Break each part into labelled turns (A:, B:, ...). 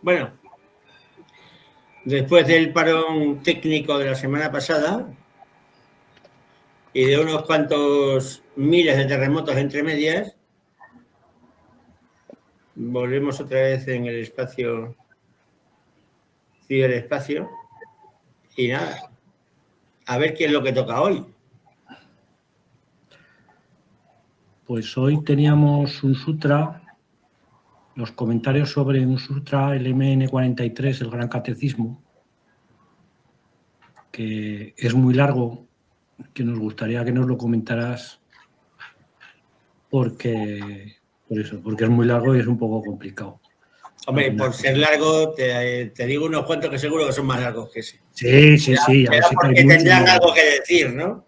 A: Bueno, después del parón técnico de la semana pasada y de unos cuantos miles de terremotos entre medias, volvemos otra vez en el espacio, ciberespacio, y nada, a ver qué es lo que toca hoy.
B: Pues hoy teníamos un sutra, los comentarios sobre un sutra, el MN43, el Gran Catecismo, que es muy largo, que nos gustaría que nos lo comentaras porque es muy largo y es un poco complicado.
A: Hombre, por ser largo, te digo unos cuantos que seguro que son más largos que ese.
B: Sí.
A: Será porque tendrán algo que decir, ¿no?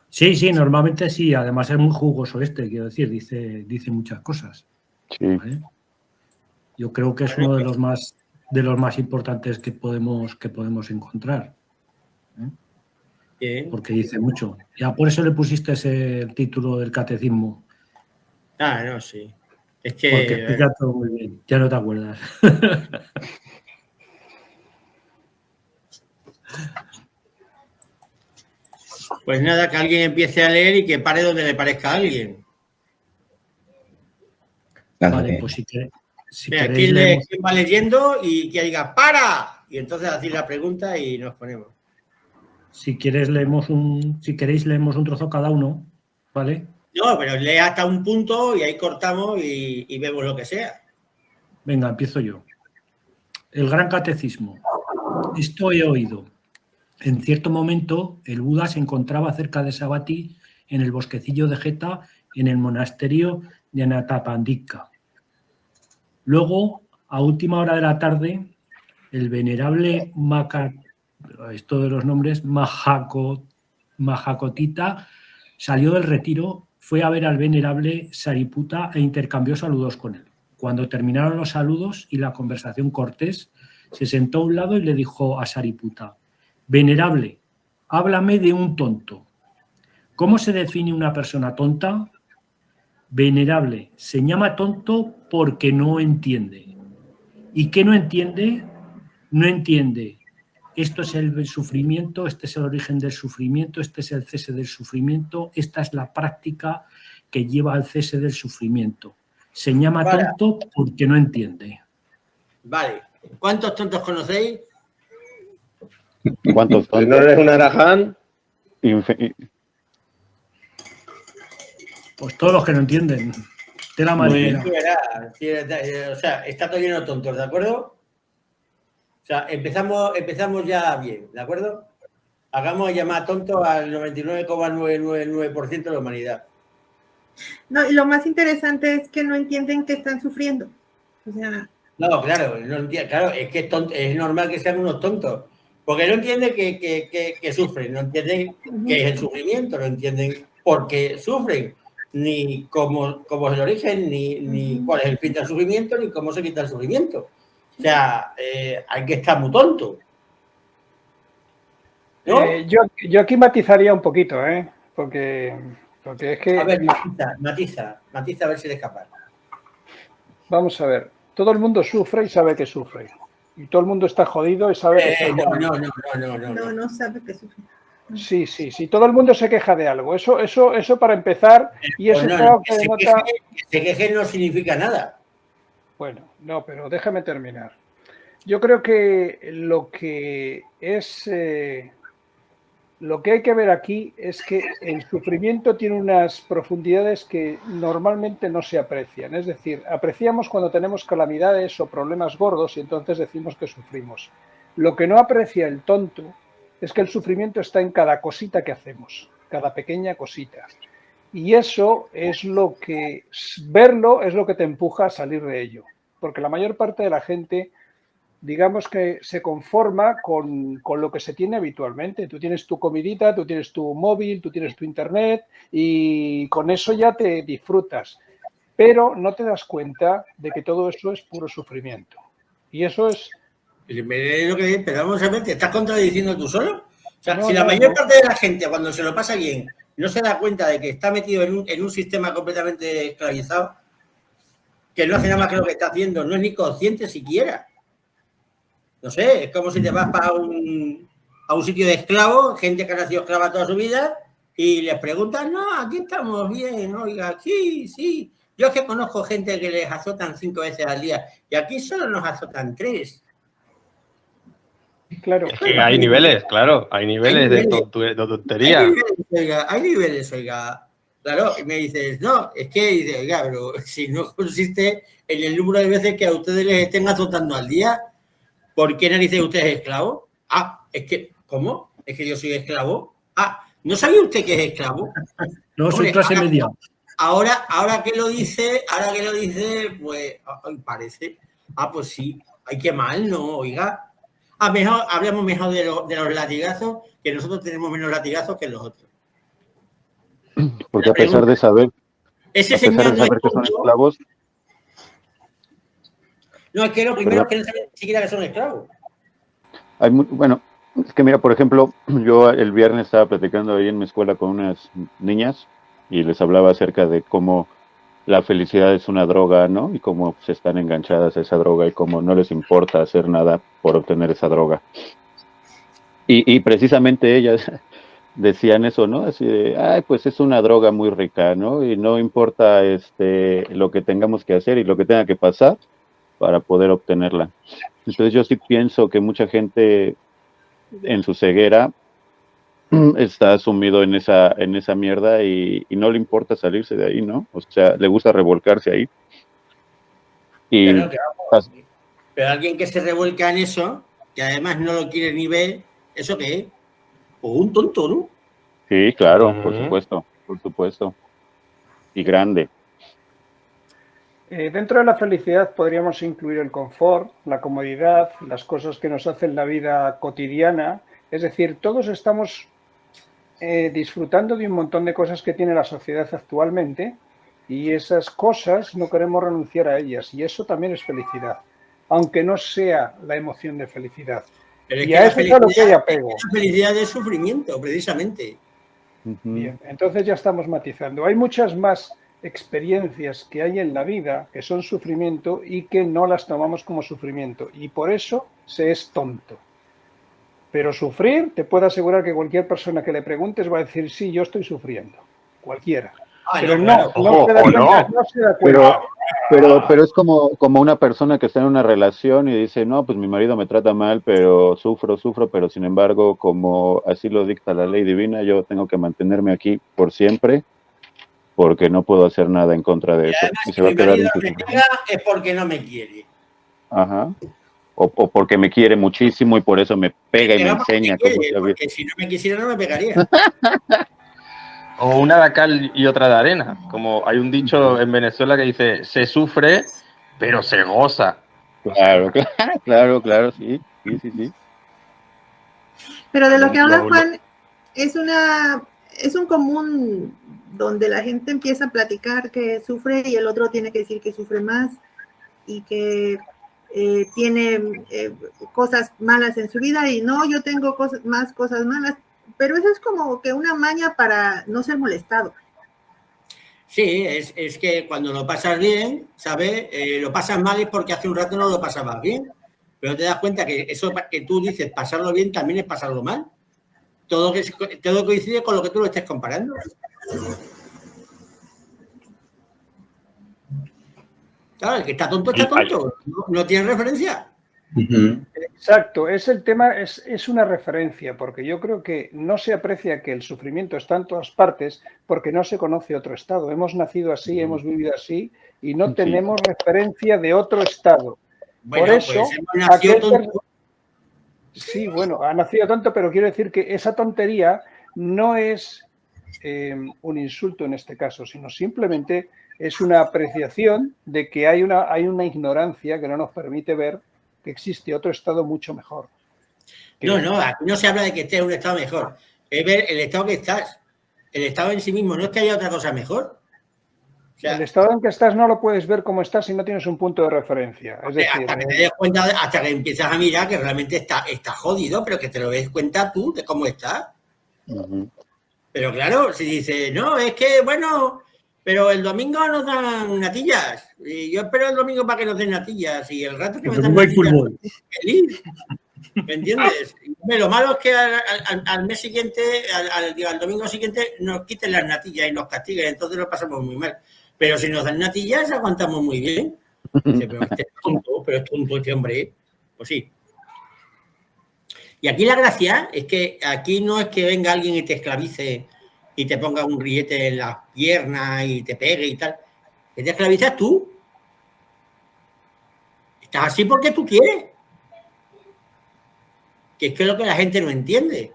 B: Sí, normalmente sí. Además es muy jugoso quiero decir, dice muchas cosas.
C: Sí.
B: ¿Vale? Yo creo que es uno de los más importantes que podemos encontrar. Porque dice mucho. Ya por eso le pusiste ese título del catecismo.
A: Ah, no, sí. Es que...
B: Porque explica todo muy bien. Ya no te acuerdas.
A: Pues nada, que alguien empiece a leer y que pare donde le parezca a alguien.
B: Vale, pues si
A: Mira,
B: queréis...
A: ¿quién va leyendo y que diga ¡para! Y entonces hacéis la pregunta y nos ponemos.
B: Si queréis leemos un trozo cada uno, ¿vale?
A: No, pero lee hasta un punto y ahí cortamos y vemos lo que sea.
B: Venga, empiezo yo. El Gran Catecismo. Esto he oído. En cierto momento, el Buda se encontraba cerca de Savatthi, en el bosquecillo de Jeta, en el monasterio de Anathapindika. Luego, a última hora de la tarde, el venerable Mahakotita salió del retiro, fue a ver al venerable Sariputta e intercambió saludos con él. Cuando terminaron los saludos y la conversación cortés, se sentó a un lado y le dijo a Sariputta: Venerable, háblame de un tonto. ¿Cómo se define una persona tonta? Venerable, se llama tonto porque no entiende. ¿Y qué no entiende? No entiende. Esto es el sufrimiento, este es el origen del sufrimiento, este es el cese del sufrimiento, esta es la práctica que lleva al cese del sufrimiento. Se llama tonto porque no entiende.
A: Vale. ¿Cuántos tontos conocéis?
C: ¿Cuántos tontos?
D: ¿No eres un araján?
B: Pues todos los que no entienden. De la manera.
A: O sea, está todo lleno de tontos, ¿de acuerdo? O sea, empezamos ya bien, ¿de acuerdo? Hagamos llamar tonto al 99,999% de la humanidad.
E: No, y lo más interesante es que no entienden que están sufriendo. O sea...
A: No, claro, es que es normal que sean unos tontos. Porque no entienden que sufren, no entienden qué es el sufrimiento, no entienden por qué sufren, ni cómo es el origen, ni cuál es el fin del sufrimiento, ni cómo se quita el sufrimiento. O sea, hay que estar muy tonto. ¿No?
F: Yo aquí matizaría un poquito, porque es que...
A: A ver, matiza, a ver si eres capaz.
F: Vamos a ver, todo el mundo sufre y sabe que sufre. Y todo el mundo está jodido y sabe que está jodido.
E: No sabe que sufre.
F: Sí, todo el mundo se queja de algo. Eso para empezar. Y eso es algo que denota...
A: Que se queje no significa nada.
F: Bueno, no, pero déjame terminar. Yo creo que lo que hay que ver aquí es que el sufrimiento tiene unas profundidades que normalmente no se aprecian. Es decir, apreciamos cuando tenemos calamidades o problemas gordos y entonces decimos que sufrimos. Lo que no aprecia el tonto es que el sufrimiento está en cada cosita que hacemos, cada pequeña cosita. Y eso es verlo es lo que te empuja a salir de ello. Porque la mayor parte de la gente, digamos que se conforma con lo que se tiene habitualmente. Tú tienes tu comidita, tú tienes tu móvil, tú tienes tu internet y con eso ya te disfrutas. Pero no te das cuenta de que todo eso es puro sufrimiento. Y eso es...
A: Pero vamos a ver, ¿te estás contradiciendo tú solo? O sea, si la mayor parte de la gente, cuando se lo pasa bien, no se da cuenta de que está metido en un sistema completamente esclavizado, que no hace nada más que lo que está haciendo, no es ni consciente siquiera. No sé, es como si te vas a un sitio de esclavos, gente que ha nacido esclava toda su vida, y les preguntas, no, aquí estamos bien, oiga, sí, sí. Yo es que conozco gente que les azotan 5 veces al día, y aquí solo nos azotan 3.
F: Claro.
C: Es que hay niveles, claro, hay niveles de tontería.
A: Hay niveles, oiga. Claro, y me dices, no, es que, dice, oiga, pero si no consiste en el número de veces que a ustedes les estén azotando al día, ¿por qué narices usted es esclavo? Ah, es que, ¿cómo? Es que yo soy esclavo. Ah, ¿no sabía usted que es esclavo?
B: No, soy clase media.
A: Ahora que lo dice, pues parece. Ah, pues sí. Ay, qué mal, ¿no? Oiga. Mejor, hablemos mejor de los latigazos, que nosotros tenemos menos latigazos que los otros.
D: Porque a pesar de saber,
A: ese
D: a pesar
A: señor
D: de saber que son esclavos.
A: No, es que lo primero es que no saben ni siquiera que son esclavos.
D: Bueno, es que mira, por ejemplo, yo el viernes estaba platicando ahí en mi escuela con unas niñas y les hablaba acerca de cómo la felicidad es una droga, ¿no? Y cómo se están enganchadas a esa droga y cómo no les importa hacer nada por obtener esa droga. Y precisamente ellas decían eso, ¿no? Así de, ay, pues es una droga muy rica, ¿no? Y no importa lo que tengamos que hacer y lo que tenga que pasar para poder obtenerla. Entonces yo sí pienso que mucha gente en su ceguera está sumido en esa mierda y no le importa salirse de ahí, ¿no? O sea, le gusta revolcarse ahí. Y
A: pero alguien que se revuelca en eso, que además no lo quiere ni ver, ¿eso qué es? Pues un tonto, ¿no?
D: Sí, claro, por supuesto. Y grande.
F: Dentro de la felicidad podríamos incluir el confort, la comodidad, las cosas que nos hacen la vida cotidiana. Es decir, todos estamos disfrutando de un montón de cosas que tiene la sociedad actualmente y esas cosas no queremos renunciar a ellas y eso también es felicidad, aunque no sea la emoción de felicidad.
A: Pero es
F: y
A: que
F: a eso es a lo que hay apego.
A: La felicidad es sufrimiento, precisamente.
F: Bien, entonces ya estamos matizando. Hay muchas más experiencias que hay en la vida que son sufrimiento y que no las tomamos como sufrimiento y por eso se es tonto. Pero sufrir, te puedo asegurar que cualquier persona que le preguntes va a decir sí, yo estoy sufriendo, cualquiera. Pero no se da cuenta.
D: Pero es como una persona que está en una relación y dice, no, pues mi marido me trata mal, pero sufro, pero sin embargo, como así lo dicta la ley divina, yo tengo que mantenerme aquí por siempre, porque no puedo hacer nada en contra de eso.
A: Y se va a quedar en su sufrimiento. Es porque no me quiere.
D: Ajá. O porque me quiere muchísimo y por eso me pega y me enseña.
A: Porque si no me quisiera, no me pegaría.
C: O una de cal y otra de arena. Como hay un dicho en Venezuela que dice, se sufre, pero se goza.
D: Claro, sí.
E: Pero de lo que habla Juan, es un común donde la gente empieza a platicar que sufre y el otro tiene que decir que sufre más y que tiene cosas malas en su vida y no, yo tengo más cosas malas, pero eso es como que una maña para no ser molestado.
A: Sí, es que cuando lo pasas bien, ¿sabes? Lo pasas mal es porque hace un rato no lo pasabas bien, pero te das cuenta que eso que tú dices, pasarlo bien, también es pasarlo mal. Todo coincide con lo que tú lo estés comparando. Claro, el que está tonto, no tiene referencia.
F: Exacto, es el tema, es una referencia, porque yo creo que no se aprecia que el sufrimiento está en todas partes porque no se conoce otro estado. Hemos nacido así, hemos vivido así y no tenemos referencia de otro estado.
A: Bueno,
F: por eso,
A: pues nació tonto.
F: Sí, bueno, ha nacido tonto, pero quiero decir que esa tontería no es un insulto en este caso, sino simplemente es una apreciación de que hay una ignorancia que no nos permite ver que existe otro estado mucho mejor.
A: No, aquí no se habla de que estés en un estado mejor, es ver el estado que estás. El estado en sí mismo, no es que haya otra cosa mejor. O sea,
F: el estado en que estás no lo puedes ver como estás si no tienes un punto de referencia. Es decir,
A: hasta que te des cuenta, hasta que empiezas a mirar que realmente está jodido, pero que te lo des cuenta tú de cómo estás. Pero claro, si dices, no, es que, bueno, pero el domingo nos dan natillas. Y yo espero el domingo para que nos den natillas. Y el rato que me dan natillas, feliz. ¿Me entiendes? Lo malo es que al mes siguiente, al domingo siguiente, nos quiten las natillas y nos castiguen, entonces lo pasamos muy mal. Pero si nos dan natillas, aguantamos muy bien. Dice, pero es tonto este hombre. Pues sí. Y aquí la gracia es que aquí no es que venga alguien y te esclavice y te ponga un grillete en las piernas y te pegue y tal. Que te esclavizas tú. Estás así porque tú quieres. Que es lo que la gente no entiende.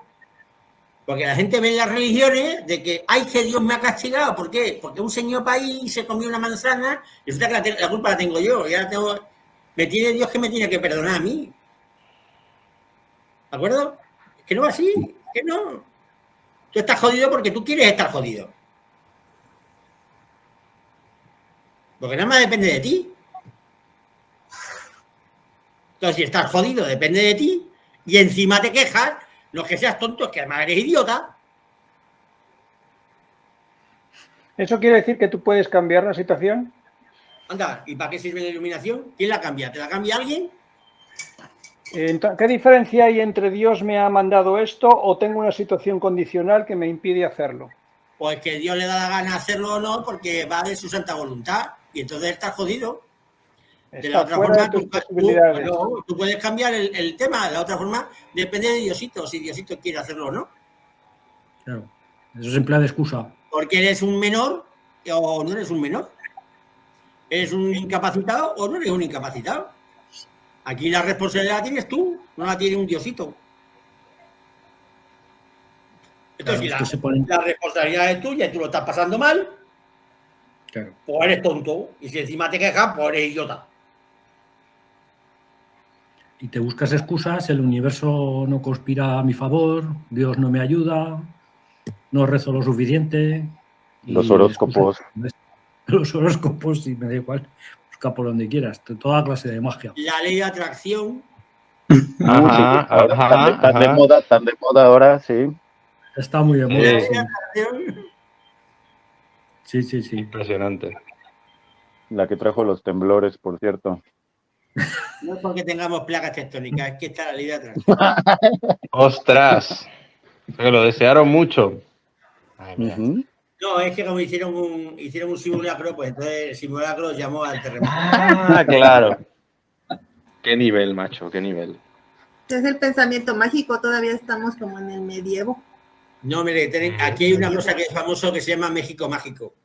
A: Porque la gente ve en las religiones de que, ay, que Dios me ha castigado. ¿Por qué? Porque un señor país se comió una manzana y resulta que la culpa la tengo yo. Me tiene Dios que me tiene que perdonar a mí. ¿De acuerdo? Es que no va así. Es que no. Tú estás jodido porque tú quieres estar jodido. Porque nada más depende de ti. Entonces, si estás jodido, depende de ti. Y encima te quejas, no es que seas tonto, es que además eres idiota.
F: ¿Eso quiere decir que tú puedes cambiar la situación?
A: Anda, ¿y para qué sirve la iluminación? ¿Quién la cambia? ¿Te la cambia alguien?
F: ¿Qué diferencia hay entre Dios me ha mandado esto o tengo una situación condicional que me impide hacerlo?
A: Pues que Dios le da la gana hacerlo o no, porque va de su santa voluntad. Y entonces estás jodido. De la otra forma, tú puedes cambiar el tema. De la otra forma, depende de Diosito, si Diosito quiere hacerlo o no.
B: Claro, eso es en plan de excusa.
A: Porque eres un menor o no eres un menor. ¿Eres un incapacitado o no eres un incapacitado? Aquí la responsabilidad la tienes tú, no la tiene un Diosito. Entonces,
B: claro,
A: si la responsabilidad es tuya y tú lo estás pasando mal,
B: claro,
A: pues eres tonto. Y si encima te quejas, pues eres idiota.
B: Y te buscas excusas, el universo no conspira a mi favor, Dios no me ayuda, no rezo lo suficiente.
D: Los horóscopos.
B: Los horóscopos, sí, me da igual. Busca por donde quieras, toda clase de magia.
A: La ley de atracción.
D: Tan de moda ahora, sí.
B: Está muy de moda. Sí. Sí.
C: Impresionante.
D: La que trajo los temblores, por cierto.
A: No es porque tengamos placas tectónicas, es que está la ley de atracción.
C: ¡Ostras! Que lo desearon mucho.
A: No, es que como hicieron un simulacro, pues entonces el simulacro llamó al terremoto.
C: Ah, claro. Qué nivel, macho, qué nivel.
E: Es el pensamiento mágico, todavía estamos como en el medievo.
A: No, mire, aquí hay una cosa que es famoso que se llama México Mágico.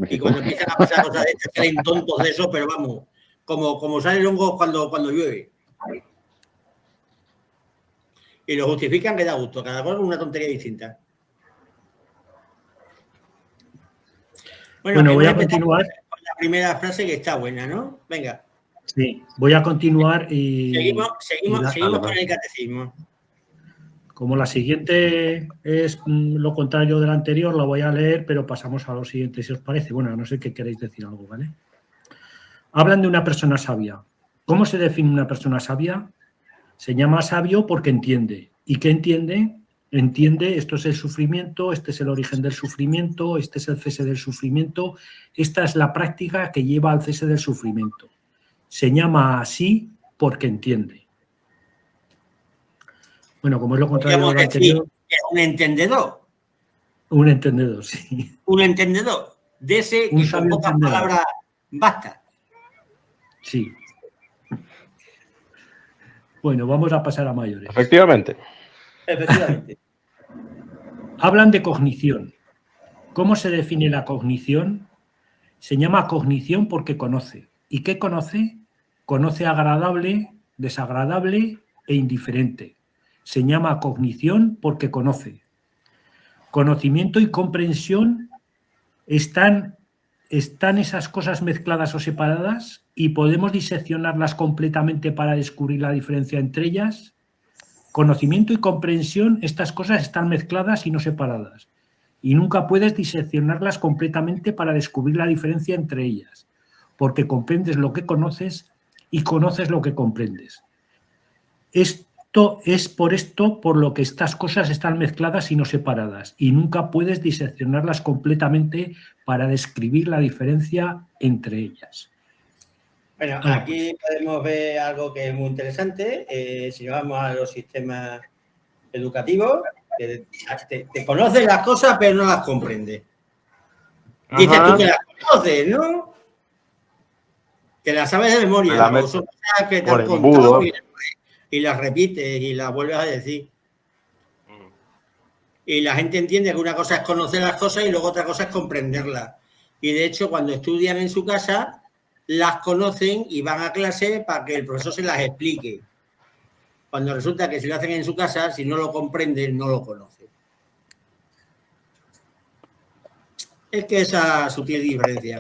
A: Y cuando empiezan a pasar cosas de estas, salen tontos de eso, pero vamos, como salen hongos cuando llueve. Y lo justifican que da gusto, cada cual con una tontería distinta.
B: Bueno, voy a continuar.
A: Con la primera frase que está buena, ¿no? Venga.
B: Sí, voy a continuar y...
A: Seguimos con el catecismo.
B: Como la siguiente es lo contrario de la anterior, la voy a leer, pero pasamos a lo siguiente, si os parece. Bueno, no sé qué queréis decir algo, ¿vale? Hablan de una persona sabia. ¿Cómo se define una persona sabia? Se llama sabio porque entiende. ¿Y qué entiende? Entiende, esto es el sufrimiento, este es el origen del sufrimiento, este es el cese del sufrimiento, esta es la práctica que lleva al cese del sufrimiento. Se llama así porque entiende. Bueno, como es lo contrario de lo anterior...
A: Es un entendedor.
B: Un entendedor, sí.
A: Un entendedor. De ese que con pocas palabras basta.
B: Sí. Bueno, vamos a pasar a mayores.
C: Efectivamente.
B: Hablan de cognición. ¿Cómo se define la cognición? Se llama cognición porque conoce. ¿Y qué conoce? Conoce agradable, desagradable e indiferente. Se llama cognición porque conoce. Conocimiento y comprensión están esas cosas mezcladas o separadas y podemos diseccionarlas completamente para descubrir la diferencia entre ellas. Conocimiento y comprensión, estas cosas están mezcladas y no separadas. Y nunca puedes diseccionarlas completamente para descubrir la diferencia entre ellas, porque comprendes lo que conoces y conoces lo que comprendes. Esto es por lo que estas cosas están mezcladas y no separadas, y nunca puedes diseccionarlas completamente para describir la diferencia entre ellas.
A: Bueno, aquí podemos ver algo que es muy interesante. Si nos vamos a los sistemas educativos, que te conoces las cosas, pero no las comprendes. Dices tú que las conoces, ¿no? Que las sabes de memoria, o son cosas que te han contado y las repites y las vuelves a decir. Y la gente entiende que una cosa es conocer las cosas y luego otra cosa es comprenderlas. Y de hecho, cuando estudian en su casa, las conocen y van a clase para que el profesor se las explique. Cuando resulta que si lo hacen en su casa, si no lo comprenden, no lo conocen. Es que esa sutil diferencia.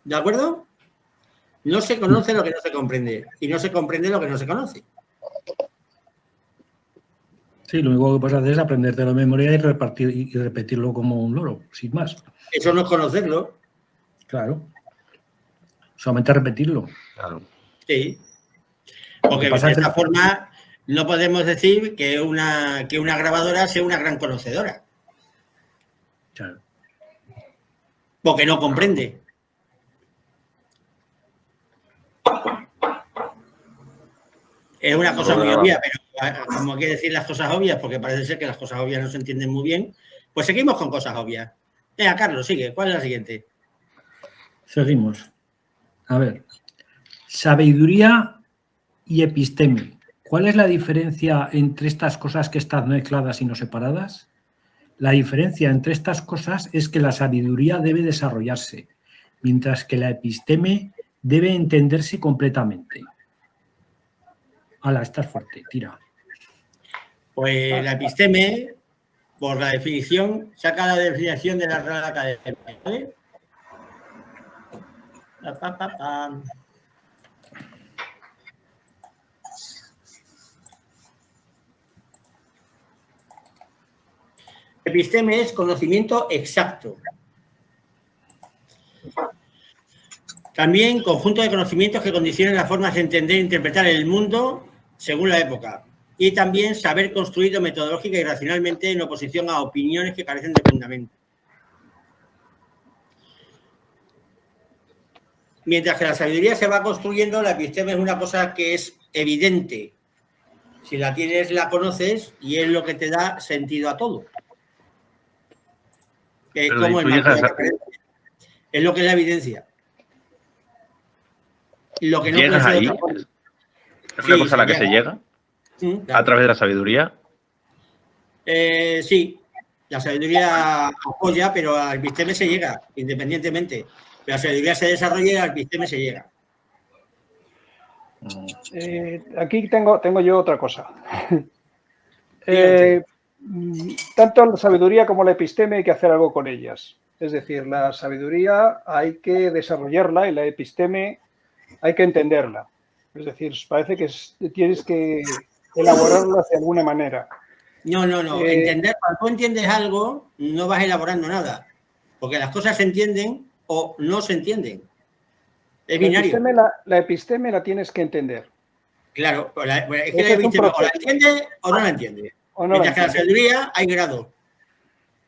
A: ¿De acuerdo? No se conoce lo que no se comprende y no se comprende lo que no se conoce.
B: Sí, lo único que puedes hacer es aprenderte la memoria y repetirlo como un loro, sin más.
A: Eso no es conocerlo.
B: Claro. Solamente repetirlo.
C: Claro.
A: Sí. Porque de esta forma no podemos decir que una grabadora sea una gran conocedora.
B: Claro.
A: Porque no comprende. Es una cosa muy obvia, pero como quiere decir las cosas obvias, porque parece ser que las cosas obvias no se entienden muy bien, pues seguimos con cosas obvias. Venga, Carlos, sigue. ¿Cuál es la siguiente?
B: Seguimos. A ver. Sabiduría y episteme. ¿Cuál es la diferencia entre estas cosas que están mezcladas y no separadas? La diferencia entre estas cosas es que la sabiduría debe desarrollarse, mientras que la episteme debe entenderse completamente. Hala, estás fuerte, tira.
A: Pues la episteme, por la definición, saca la definición de la Real Academia, ¿vale? Episteme es conocimiento exacto. También conjunto de conocimientos que condicionan las formas de entender e interpretar el mundo según la época. Y también saber construido metodológica y racionalmente en oposición a opiniones que carecen de fundamento. Mientras que la sabiduría se va construyendo, la episteme es una cosa que es evidente. Si la tienes, la conoces y es lo que te da sentido a todo. Es como el marco de referencia. Es lo que es la evidencia. Lo que no
C: ¿Llegas
A: puede ser
C: ahí?
A: otra cosa.
C: ¿Es una cosa a la que se llega?
A: Claro.
C: ¿A través de la sabiduría?
A: Sí, la sabiduría apoya, pero al episteme se llega, independientemente. La sabiduría se desarrolla y al episteme se llega.
F: Aquí tengo yo otra cosa. Tanto la sabiduría como la episteme hay que hacer algo con ellas. Es decir, la sabiduría hay que desarrollarla y la episteme hay que entenderla. Es decir, parece que tienes que elaborarlas de alguna manera.
A: No. Entender, cuando tú entiendes algo, no vas elaborando nada. Porque las cosas se entienden o no se entienden. Es binario.
F: La episteme la tienes que entender.
A: Claro, es que la episteme o la entiende o no la entiende. Mientras que la sabiduría hay grado.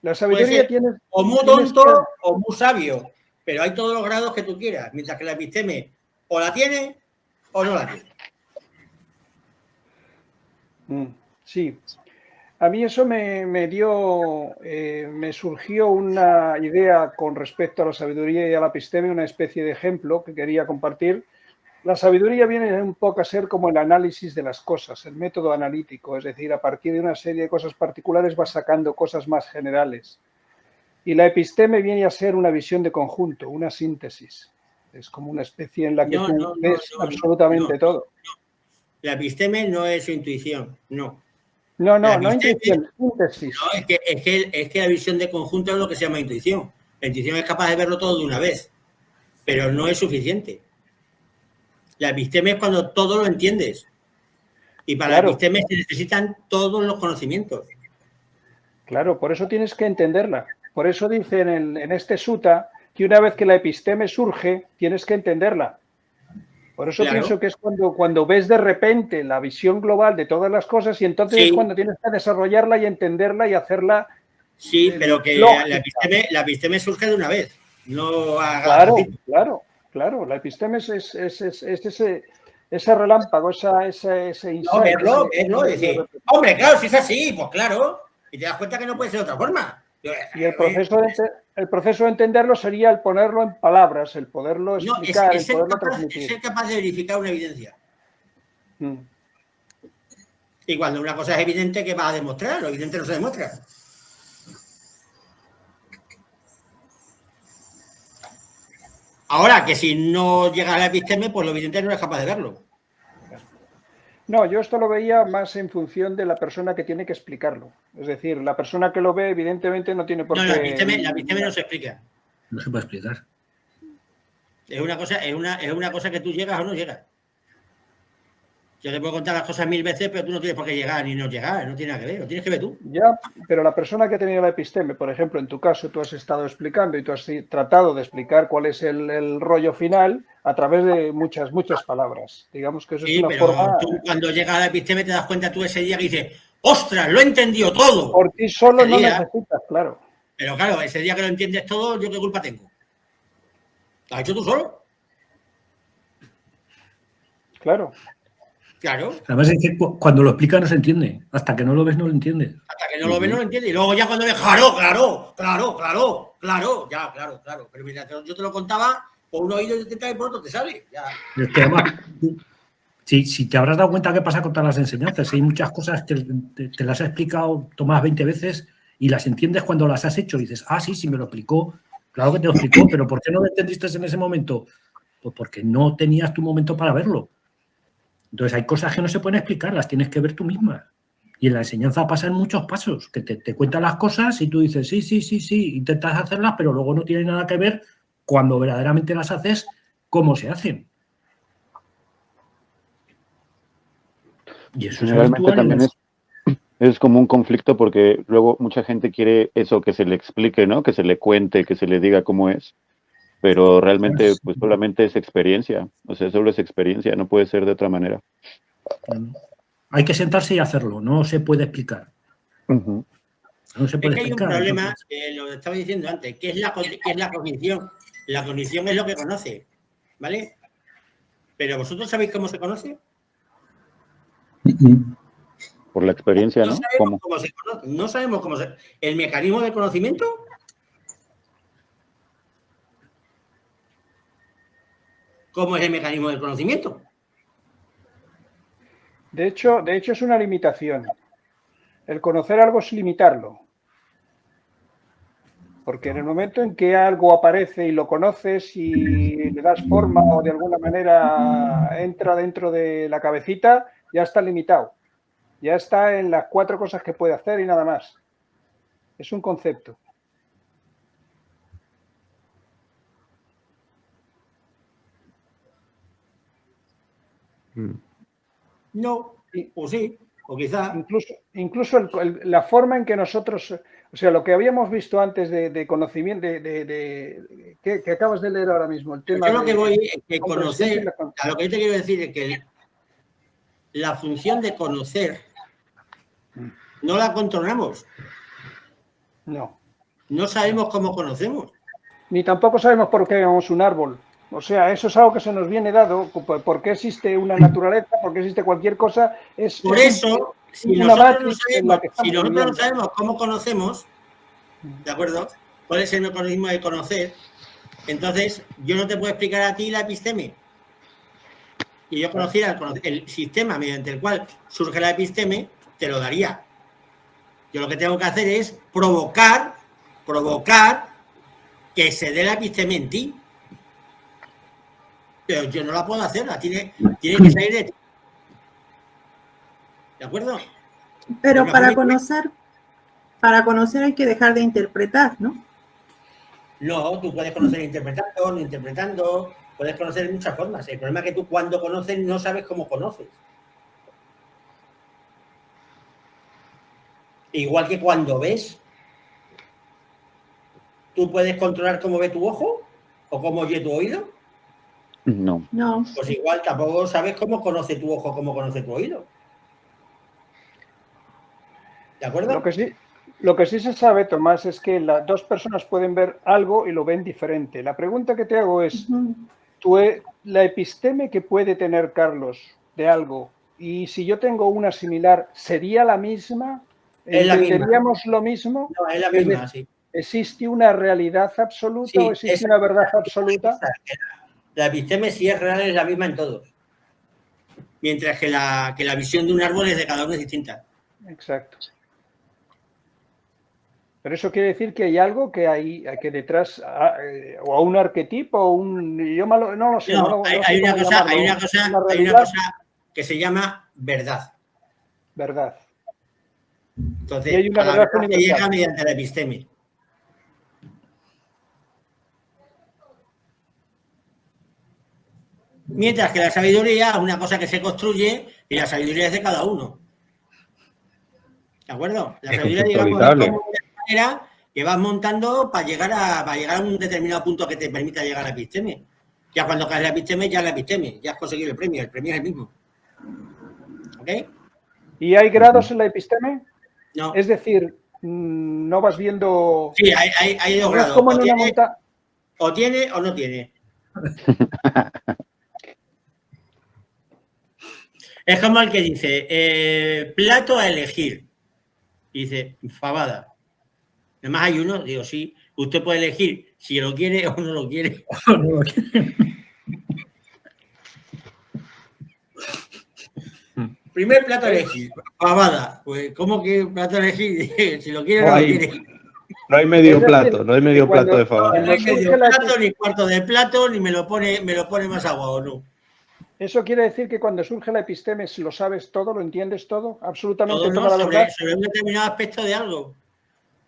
F: La sabiduría tiene...
A: O muy tonto o muy sabio. Pero hay todos los grados que tú quieras. Mientras que la episteme o la tiene o no la tiene.
F: Sí. A mí eso me surgió una idea con respecto a la sabiduría y a la episteme, una especie de ejemplo que quería compartir. La sabiduría viene un poco a ser como el análisis de las cosas, el método analítico, es decir, a partir de una serie de cosas particulares vas sacando cosas más generales. Y la episteme viene a ser una visión de conjunto, una síntesis. Es como una especie en la que tú ves absolutamente todo.
A: La episteme no es intuición, no.
F: No intuición, síntesis.
A: No, es que la visión de conjunto es lo que se llama intuición. La intuición es capaz de verlo todo de una vez, pero no es suficiente. La episteme es cuando todo lo entiendes. Y para la episteme se necesitan todos los conocimientos.
F: Claro, por eso tienes que entenderla. Por eso dicen en este sutta que una vez que la episteme surge, tienes que entenderla. Por eso pienso que es cuando ves de repente la visión global de todas las cosas y entonces es cuando tienes que desarrollarla y entenderla y hacerla.
A: Sí, pero que la episteme surge de una vez. No haga
F: Claro. Claro, la episteme es ese relámpago, ese insight.
A: No, verlo, decir, hombre, claro, si es así, pues claro, y te das cuenta que no puede ser de otra forma.
F: Y el proceso de entenderlo sería el ponerlo en palabras, el poderlo explicar, el poderlo transmitir.
A: Es ser capaz de verificar una evidencia. Y cuando una cosa es evidente, ¿qué vas a demostrar? Lo evidente no se demuestra. Ahora, que si no llega a la episteme, pues lo evidente no es capaz de verlo.
F: No, yo esto lo veía más en función de la persona que tiene que explicarlo. Es decir, la persona que lo ve, evidentemente, no tiene por qué...
A: No, la episteme no se explica.
B: No se puede explicar.
A: Es una cosa que tú llegas o no llegas. Yo te puedo contar las cosas 1000 veces, pero tú no tienes por qué llegar ni no llegar, no tiene nada que ver, lo tienes que ver tú.
F: Ya, pero la persona que ha tenido la episteme, por ejemplo, en tu caso, tú has estado explicando y tú has tratado de explicar cuál es el rollo final a través de muchas palabras. Digamos que eso es una forma...
A: Tú cuando llegas a la episteme te das cuenta tú ese día que dices, ¡ostras, lo he entendido todo!
F: Por ti solo no necesitas, claro.
A: Pero claro, ese día que lo entiendes todo, ¿yo qué culpa tengo? ¿Lo has hecho tú solo?
F: Claro.
A: Claro.
B: Además es que cuando lo explica no se entiende. Hasta que no lo ves no lo entiendes.
A: Hasta que no lo ves no lo entiendes. Y luego ya cuando ves, claro. Pero mira, yo te lo contaba por un oído y te trae por otro te sale. Ya.
B: Es que además, si te habrás dado cuenta qué pasa con todas las enseñanzas, hay muchas cosas que te las ha explicado Tomás 20 veces y las entiendes cuando las has hecho y dices, sí, me lo explicó. Claro que te lo explicó, pero ¿por qué no lo entendiste en ese momento? Pues porque no tenías tu momento para verlo. Entonces hay cosas que no se pueden explicar, las tienes que ver tú misma. Y en la enseñanza pasa en muchos pasos, que te cuentan las cosas y tú dices, sí, intentas hacerlas, pero luego no tiene nada que ver cuando verdaderamente las haces, cómo se hacen. Y eso
D: generalmente también es como un conflicto porque luego mucha gente quiere eso, que se le explique, ¿no? Que se le cuente, que se le diga cómo es. Pero realmente pues solamente es experiencia, o sea, solo es experiencia, no puede ser de otra manera.
B: Hay que sentarse y hacerlo, no se puede explicar.
D: No
B: se puede explicar.
A: Hay un problema, lo estaba diciendo antes, que es la cognición. La cognición es lo que conoce, ¿vale? Pero ¿vosotros sabéis cómo se conoce?
D: Por la experiencia, ¿no?
A: No sabemos cómo se... ¿El mecanismo de conocimiento? ¿Cómo es el mecanismo del conocimiento?
F: De hecho, es una limitación. El conocer algo es limitarlo. Porque en el momento en que algo aparece y lo conoces y le das forma o de alguna manera entra dentro de la cabecita, ya está limitado. Ya está en las 4 cosas que puede hacer y nada más. Es un concepto.
A: No, o sí, o quizá.
F: Incluso la forma en que nosotros, o sea, lo que habíamos visto antes de conocimiento, que acabas de leer ahora mismo, el tema.
A: Yo lo que voy es que conocer, a lo que yo te quiero decir es que la función de conocer no la controlamos.
F: No.
A: No sabemos cómo conocemos.
F: Ni tampoco sabemos por qué vemos un árbol. O sea, eso es algo que se nos viene dado. ¿Por qué existe una naturaleza? ¿Por qué existe cualquier cosa?
A: Por eso, si nosotros no sabemos cómo conocemos, ¿de acuerdo? ¿Cuál es el mecanismo de conocer? Entonces, yo no te puedo explicar a ti la episteme. Y yo conociera el sistema mediante el cual surge la episteme, te lo daría. Yo lo que tengo que hacer es provocar que se dé la episteme en ti. Pero yo no la puedo hacer, tiene que salir de ti. ¿De acuerdo?
E: Pero para conocer hay que dejar de interpretar, ¿no?
A: No, tú puedes conocer interpretando, no interpretando, puedes conocer de muchas formas. El problema es que tú cuando conoces no sabes cómo conoces. Igual que cuando ves, ¿tú puedes controlar cómo ve tu ojo o cómo oye tu oído?
D: No.
A: Pues igual tampoco sabes cómo conoce tu ojo, cómo conoce tu oído. ¿De acuerdo?
F: Lo que sí se sabe, Tomás, es que las 2 personas pueden ver algo y lo ven diferente. La pregunta que te hago es, La episteme que puede tener Carlos de algo, y si yo tengo una similar, ¿sería la misma?
A: Es la misma.
F: ¿Entenderíamos lo mismo?
A: No, es la misma, sí.
F: ¿Existe una realidad absoluta
A: Sí,
F: o existe una verdad absoluta?
A: La episteme, si es real, es la misma en todos. Mientras que la visión de un árbol es de cada uno es distinta.
F: Exacto. Pero eso quiere decir que hay algo que detrás, o un arquetipo, o un... Yo no lo sé.
A: No, hay una cosa que se llama verdad.
F: Verdad.
A: Entonces,
F: y hay una
A: la
F: verdad
A: verdad se llega mediante la episteme. Mientras que la sabiduría es una cosa que se construye y la sabiduría es de cada uno. ¿De acuerdo? La sabiduría, digamos, es como una manera que vas montando para llegar a un determinado punto que te permita llegar a la episteme. Ya cuando caes la episteme, ya la episteme, ya has conseguido el premio es el mismo. ¿Ok?
F: ¿Y hay grados en la episteme?
A: No.
F: Es decir, no vas viendo...
A: Sí, hay dos grados.
F: Como en una montaña.
A: O tiene o no tiene. Es como el que dice, plato a elegir. Y dice, fabada. Además hay uno, digo, sí, usted puede elegir si lo quiere o no lo quiere. Primer plato a elegir, fabada. Pues, ¿cómo que plato a elegir? Si lo quiere o no lo quiere.
G: No hay medio plato, no hay medio plato de fabada.
A: No hay medio plato, ni cuarto de plato, ni me lo pone más agua o no.
F: ¿Eso quiere decir que cuando surge la episteme lo sabes todo, lo entiendes todo? Absolutamente
A: todo,
F: toda la verdad.
A: Sobre un determinado aspecto de algo.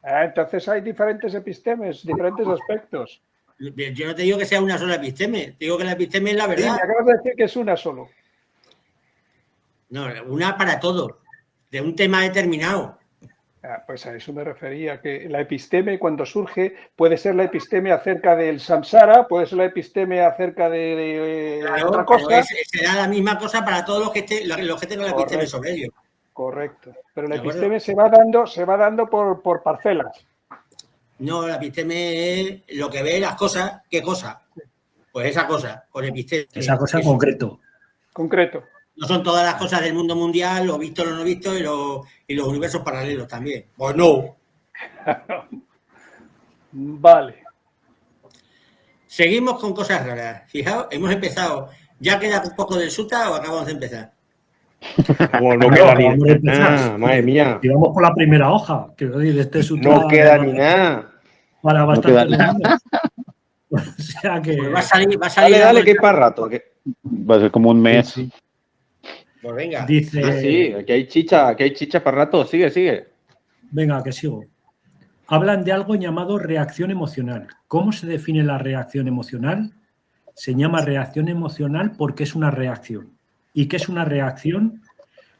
F: Entonces hay diferentes epistemes, diferentes aspectos.
A: Yo no te digo que sea una sola episteme, te digo que la episteme es la verdad.
F: Sí, me acabas de decir que es una solo.
A: No, una para todo, de un tema determinado.
F: Pues a eso me refería, que la episteme cuando surge puede ser la episteme acerca del samsara, puede ser la episteme acerca de
A: claro,
F: otra cosa.
A: Será la misma cosa para todos los que tengan la episteme sobre ellos.
F: Correcto, pero la episteme se va dando por parcelas.
A: No, la episteme es lo que ve las cosas. ¿Qué cosa? Pues esa cosa, con episteme.
B: Esa cosa en concreto.
F: Concreto.
A: No son todas las cosas del mundo mundial, lo visto, lo no visto y los universos paralelos también. Pues no.
F: Vale.
A: Seguimos con cosas raras. Fijaos, hemos empezado. ¿Ya queda un poco del suta o acabamos de empezar?
G: No queda ni nada, madre mía.
B: Y vamos por la primera hoja. Que de este sutra
G: no queda ni nada.
B: Para bastante.
D: No queda
B: o sea que.
A: Pues va a salir.
G: Dale, que es para rato.
D: Va a ser como un mes.
B: Sí.
A: Pues venga.
B: Dice.
G: Sí, que hay chicha para rato. Sigue.
B: Venga, que sigo. Hablan de algo llamado reacción emocional. ¿Cómo se define la reacción emocional? Se llama reacción emocional porque es una reacción. ¿Y qué es una reacción?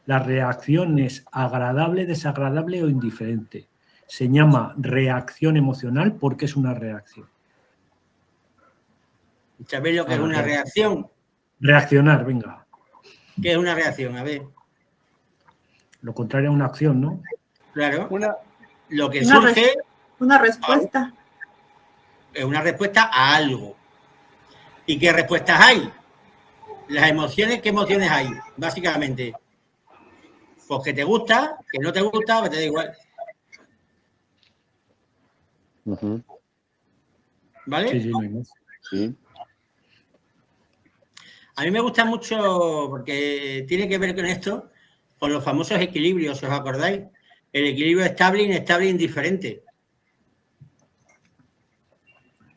B: La reacción es agradable, desagradable o indiferente. Se llama reacción emocional porque es una reacción.
A: ¿Sabéis lo que es una reacción?
B: Reaccionar, venga.
A: ¿Qué es una reacción? A ver.
B: Lo contrario a una acción, ¿no?
A: Claro. Lo que
E: Una
A: surge
E: una respuesta.
A: es una respuesta a algo. ¿Y qué respuestas hay? Las emociones, ¿qué emociones hay? Básicamente. Pues que te gusta, que no te gusta, que te da igual.
D: Uh-huh.
A: ¿Vale?
B: Sí, no hay más.
D: Sí.
A: A mí me gusta mucho porque tiene que ver con esto, con los famosos equilibrios, ¿os acordáis? El equilibrio estable, inestable e indiferente.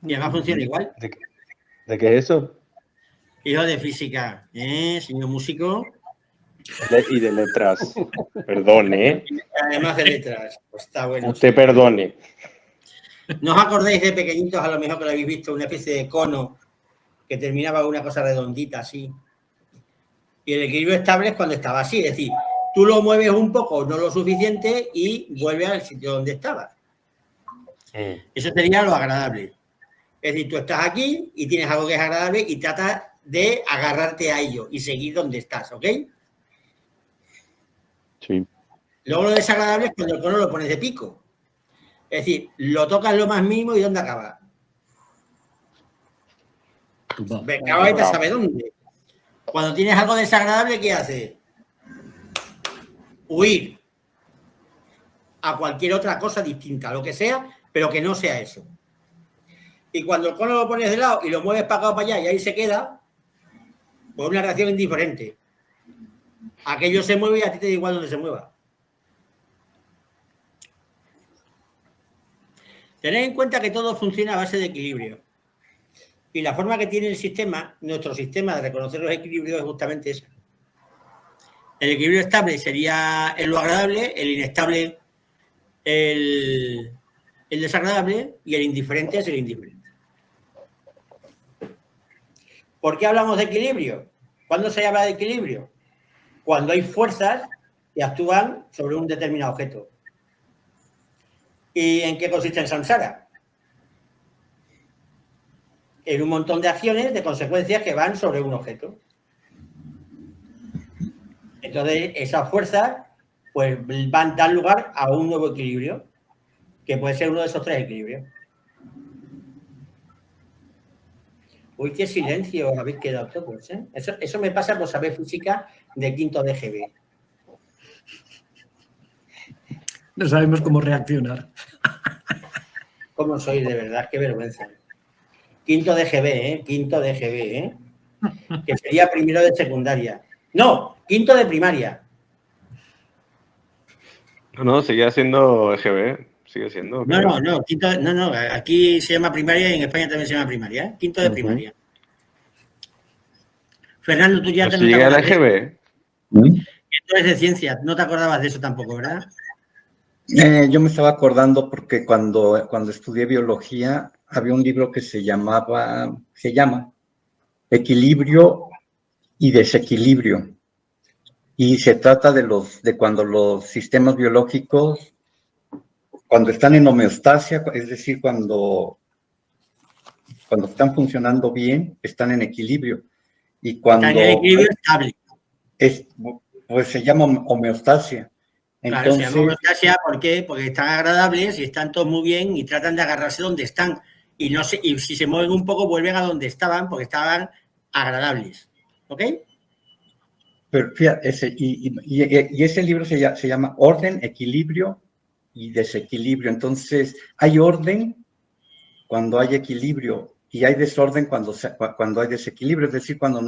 A: Y además funciona igual.
G: ¿De qué es eso?
A: Hijo de física, señor músico.
G: Y de letras. Perdone.
A: Además de letras. Pues está bueno.
G: Usted perdone.
A: ¿No os acordáis de pequeñitos, a lo mejor que lo habéis visto, una especie de cono que terminaba con una cosa redondita así? Y el equilibrio estable es cuando estaba así, es decir, tú lo mueves un poco, no lo suficiente, y vuelve al sitio donde estaba. Eso sería lo agradable. Es decir, tú estás aquí y tienes algo que es agradable y tratas de agarrarte a ello y seguir donde estás, ¿ok?
D: Sí.
A: Luego lo desagradable es cuando el cono lo pones de pico. Es decir, lo tocas lo más mínimo y ¿dónde acaba?
B: tumbado.
A: Venga, vete a saber dónde. Cuando tienes algo desagradable, ¿qué haces? Huir a cualquier otra cosa distinta, lo que sea, pero que no sea eso. Y cuando el cono lo pones de lado y lo mueves para acá o para allá y ahí se queda, pues una reacción indiferente. Aquello se mueve y a ti te da igual donde se mueva. Tened en cuenta que todo funciona a base de equilibrio. Y la forma que tiene el sistema, nuestro sistema de reconocer los equilibrios es justamente esa. El equilibrio estable sería lo agradable, el inestable el desagradable y el indiferente es el indiferente. ¿Por qué hablamos de equilibrio? ¿Cuándo se habla de equilibrio? Cuando hay fuerzas que actúan sobre un determinado objeto. ¿Y en qué consiste el samsara? En un montón de acciones, de consecuencias que van sobre un objeto. Entonces, esas fuerzas pues, van a dar lugar a un nuevo equilibrio, que puede ser uno de esos tres equilibrios. Uy, qué silencio habéis quedado todos, ¿eh? Eso me pasa por saber física de quinto de GB.
B: No sabemos cómo reaccionar.
A: ¿Cómo sois, de verdad? Qué vergüenza. Quinto de GB, ¿eh? Quinto de GB, ¿eh? Que sería primero de secundaria. No, quinto de primaria.
C: No, sigue siendo EGB. Sigue siendo.
A: No, quinto, no, aquí se llama primaria y en España también se llama primaria, ¿eh? Quinto de primaria. Fernando, tú ya
C: pues
A: te
C: si llega la EGB.
A: Esto es de ciencia, no te acordabas de eso tampoco, ¿verdad?
H: Yo me estaba acordando porque cuando estudié biología había un libro que se llama Equilibrio y Desequilibrio. Y se trata de cuando los sistemas biológicos, cuando están en homeostasia, es decir, cuando están funcionando bien, están en equilibrio. Y cuando
A: están en equilibrio estable.
H: Pues se llama homeostasia.
A: Entonces, claro, se llama homeostasia, ¿por qué? Porque están agradables y están todos muy bien y tratan de agarrarse donde están. Y si se mueven un poco, vuelven a donde estaban, porque estaban agradables. ¿Ok?
H: Pero fíjate, ese libro se llama Orden, Equilibrio y Desequilibrio. Entonces, hay orden cuando hay equilibrio y hay desorden cuando hay desequilibrio. Es decir, cuando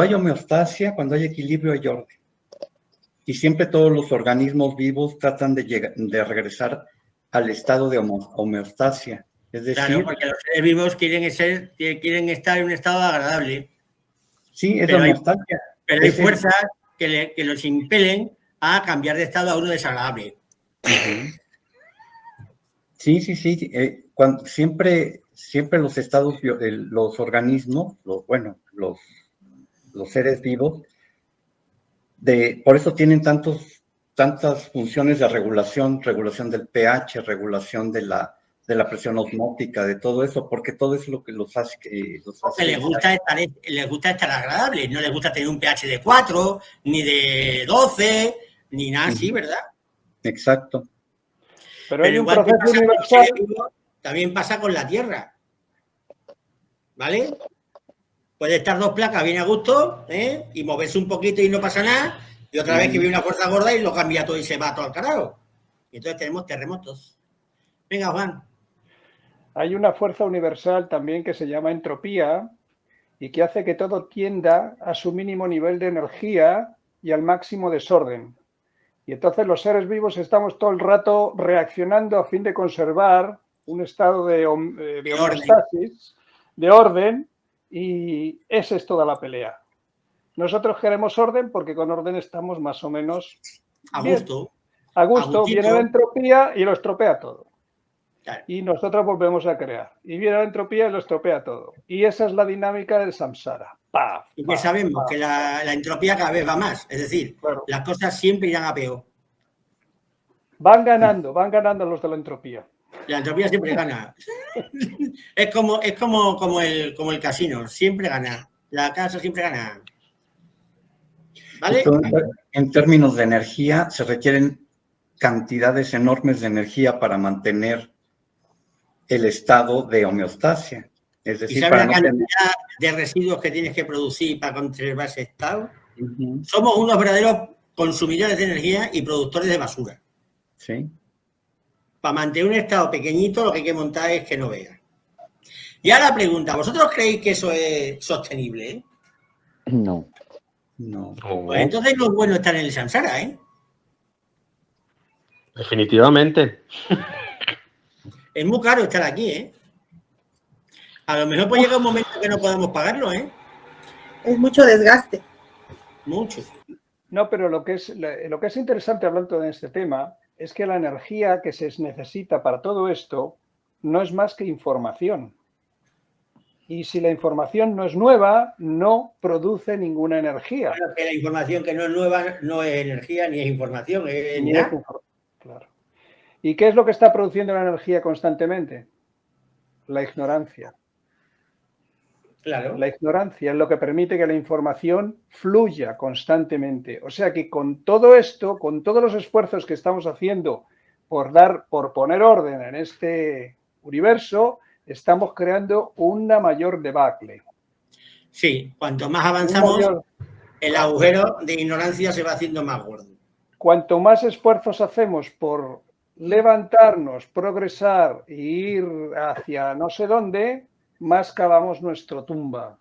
H: hay homeostasia, cuando hay equilibrio, hay orden. Y siempre todos los organismos vivos tratan de regresar al estado de homeostasia. Es decir,
A: claro, porque los seres vivos quieren estar en un estado agradable.
H: Sí, es homeostasia.
A: Pero hay fuerzas que los impelen a cambiar de estado a uno desagradable.
H: Sí. Siempre los estados, los organismos, los seres vivos, por eso tienen tantas funciones de regulación del pH, regulación de la presión osmótica, de todo eso, porque todo eso es lo que los hace.
A: Porque les gusta estar agradables, no les gusta tener un pH de 4, ni de 12, ni nada así, ¿verdad?
H: Exacto.
F: Pero hay un proceso universal.
A: También pasa con la Tierra. ¿Vale? Puede estar dos placas bien a gusto, ¿eh? Y moverse un poquito y no pasa nada, y otra vez que viene una fuerza gorda y lo cambia todo y se va todo al carajo. Y entonces tenemos terremotos. Venga, Juan.
F: Hay una fuerza universal también que se llama entropía y que hace que todo tienda a su mínimo nivel de energía y al máximo desorden. Y entonces los seres vivos estamos todo el rato reaccionando a fin de conservar un estado de homeostasis, de orden, y esa es toda la pelea. Nosotros queremos orden porque con orden estamos más o menos
A: a gusto.
F: A gusto, viene la entropía y lo estropea todo.
A: Claro.
F: Y nosotros volvemos a crear. Y viene la entropía y lo estropea todo. Y esa es la dinámica del samsara. ¡Paf!
A: Y que sabemos que la entropía cada vez va más. Es decir, claro, las cosas siempre irán a peor.
F: Van ganando los de la entropía.
A: La entropía siempre gana. Es como el casino. Siempre gana. La casa siempre gana. ¿Vale?
H: Entonces, en términos de energía, se requieren cantidades enormes de energía para mantener el estado de homeostasia. Es
A: ¿Y
H: decir,
A: sabes
H: para
A: la
H: no
A: cantidad
H: tener...
A: de residuos que tienes que producir para conservar ese estado? Somos unos verdaderos consumidores de energía y productores de basura.
H: Sí.
A: Para mantener un estado pequeñito, lo que hay que montar es que no vea. Y ahora la pregunta, ¿vosotros creéis que eso es sostenible?
D: No.
H: No.
A: Pues entonces no es bueno estar en el Samsara, ¿eh?
C: Definitivamente.
A: Es muy caro estar aquí, ¿eh? A lo mejor puede llegar un momento que no podamos pagarlo, ¿eh?
E: Es mucho desgaste.
A: Mucho.
F: No, pero lo que es interesante hablando de este tema es que la energía que se necesita para todo esto no es más que información. Y si la información no es nueva, no produce ninguna energía.
A: Bueno, que la información que no es nueva no es energía ni es información, es
F: Ni
A: nada.
F: claro. ¿Y qué es lo que está produciendo la energía constantemente? La ignorancia.
A: Claro.
F: La ignorancia es lo que permite que la información fluya constantemente. O sea que con todo esto, con todos los esfuerzos que estamos haciendo por poner orden en este universo, estamos creando una mayor debacle.
A: Sí, cuanto más avanzamos, el agujero de ignorancia se va haciendo más gordo.
F: Cuanto más esfuerzos hacemos por levantarnos, progresar e ir hacia no sé dónde, más cavamos nuestra tumba.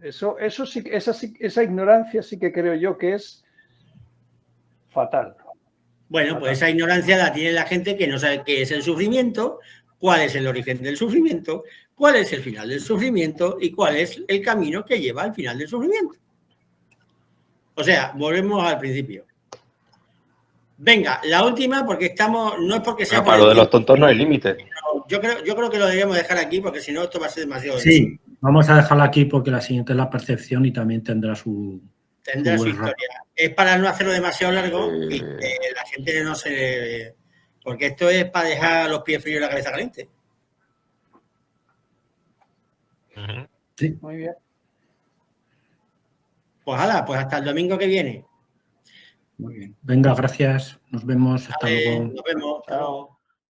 F: Eso sí, esa ignorancia sí que creo yo que es fatal.
A: Bueno, pues esa ignorancia la tiene la gente que no sabe qué es el sufrimiento, cuál es el origen del sufrimiento, cuál es el final del sufrimiento y cuál es el camino que lleva al final del sufrimiento. O sea, volvemos al principio. Venga, la última, porque estamos, no es porque sea...
C: Pero para lo de los tontos no hay límite.
A: Yo creo que lo deberíamos dejar aquí porque si no esto va a ser demasiado...
B: Sí, vamos a dejarla aquí porque la siguiente es la percepción y también tendrá su
A: historia. Es para no hacerlo demasiado largo y que la gente no se... Porque esto es para dejar los pies fríos y la cabeza caliente.
B: Sí.
F: Muy bien.
A: Pues hala, pues hasta el domingo que viene.
H: Muy bien.
B: Venga, gracias. Nos vemos. Hasta luego.
A: Nos vemos. Hasta luego.